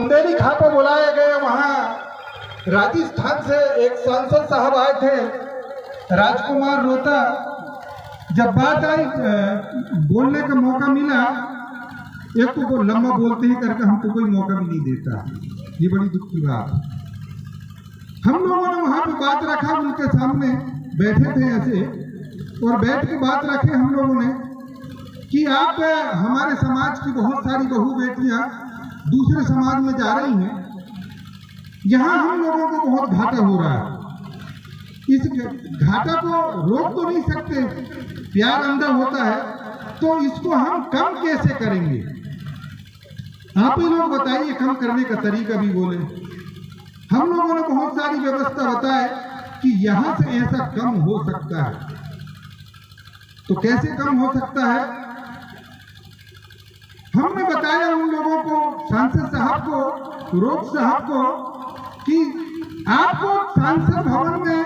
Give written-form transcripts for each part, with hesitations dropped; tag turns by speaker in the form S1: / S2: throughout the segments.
S1: बुंदेली घाटों बुलाए गए। वहां राजस्थान से एक सांसद साहब आए थे, राजकुमार रोता। जब बात आई बोलने का मौका मिला, एक तो वो लंबा बोलते ही करके हमको कोई मौका भी नहीं देता। ये बड़ी दुख की बात। हम लोगों ने वहां पे बात रखा, उनके सामने बैठे थे ऐसे, और बैठ के बात रखे हम लोगों ने कि आप हमारे समाज की बहुत सारी बहू बेटियां दूसरे समाज में जा रही हैं, यहाँ हम लोगों को बहुत घाटा हो रहा है। इस घाटा को रोक तो नहीं सकते, प्यार अंदर होता है, तो इसको हम कम कैसे करेंगे? आप ही लोग बताइए, कम करने का तरीका भी बोले। हम लोगों ने बहुत सारी व्यवस्था बताए कि यहां से ऐसा कम हो सकता है। तो कैसे कम हो सकता है? हमने बताया उन लोगों को, सांसद साहब को, रोक साहब को, कि आपको सांसद भवन में,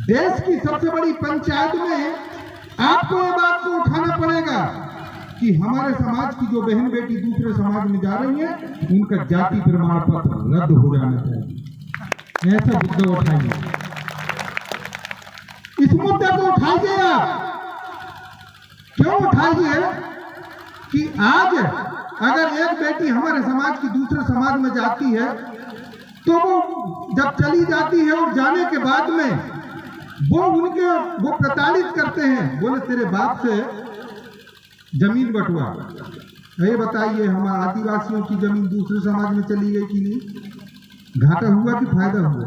S1: देश की सबसे बड़ी पंचायत में, आपको ये बात को उठाना पड़ेगा कि हमारे समाज की जो बहन बेटी दूसरे समाज में जा रही है, उनका जाति प्रमाण पत्र रद्द हो जाना चाहिए। ऐसा मुद्दा उठाइए, इस मुद्दे को उठाइए। आप क्यों उठाइए कि आज अगर एक बेटी हमारे समाज की दूसरे समाज में जाती है, तो वो जब चली जाती है और जाने के बाद में वो प्रताड़ित करते हैं, बोले तेरे बाप से जमीन बंटवा। ये बताइए, हमारे आदिवासियों की जमीन दूसरे समाज में चली गई कि नहीं? घाटा हुआ कि फायदा हुआ?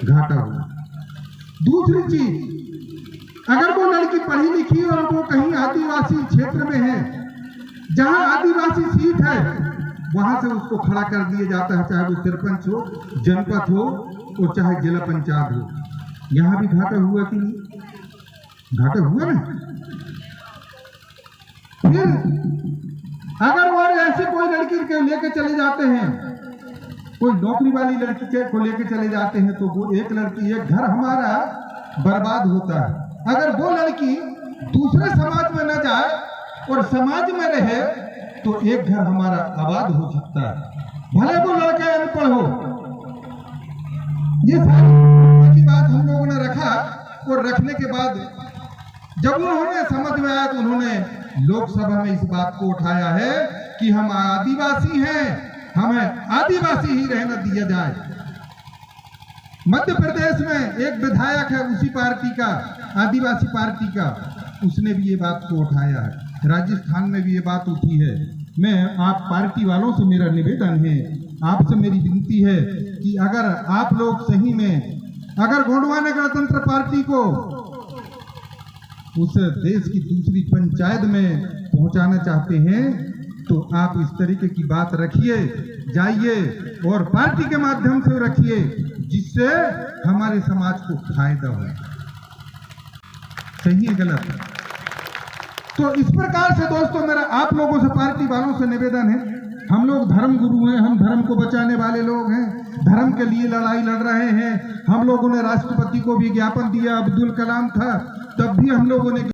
S1: घाटा हुआ। दूसरी चीज, अगर वो लड़की पढ़ी लिखी और वो कहीं आदिवासी क्षेत्र में है, जहां आदिवासी सीट है, वहां से उसको खड़ा कर दिया जाता है, चाहे वो सरपंच हो, जनपद हो, और चाहे जिला पंचायत हो। यहां भी घाटा हुआ कि नहीं? घाटा हुआ ना। फिर अगर वो ऐसे कोई लड़की के लेके चले जाते हैं, कोई नौकरी वाली लड़की को लेके चले जाते हैं, तो वो एक लड़की, एक घर हमारा बर्बाद होता है। अगर वो लड़की दूसरे समाज में न जाए और समाज में रहे, तो एक घर हमारा आबाद हो सकता है, भले वो लड़का अनपढ़ हो। ये सारी बात हम लोगों ने रखा, और रखने के बाद जब उन्होंने समझ में आया, तो उन्होंने लोकसभा में इस बात को उठाया है कि हम आदिवासी हैं, हमें आदिवासी ही रहना दिया जाए। मध्य प्रदेश में एक विधायक है उसी पार्टी का, आदिवासी पार्टी का, उसने भी ये बात को उठाया है। राजस्थान में भी ये बात उठी है। मैं आप पार्टी वालों से मेरा निवेदन है, आपसे मेरी विनती है कि अगर आप लोग सही में, अगर गोंडवाना गणतंत्र पार्टी को उस देश की दूसरी पंचायत में पहुंचाना चाहते हैं, तो आप इस तरीके की बात रखिए, जाइए और पार्टी के माध्यम से रखिए, जिससे हमारे समाज को फायदा हो। सही है गलत? तो इस प्रकार से दोस्तों, मेरा आप लोगों से, पार्टी वालों से निवेदन है, हम लोग धर्म गुरु हैं, हम धर्म को बचाने वाले लोग हैं, धर्म के लिए लड़ाई लड़ रहे हैं। हम लोगों ने राष्ट्रपति को भी ज्ञापन दिया, अब्दुल कलाम था तब भी हम लोगों ने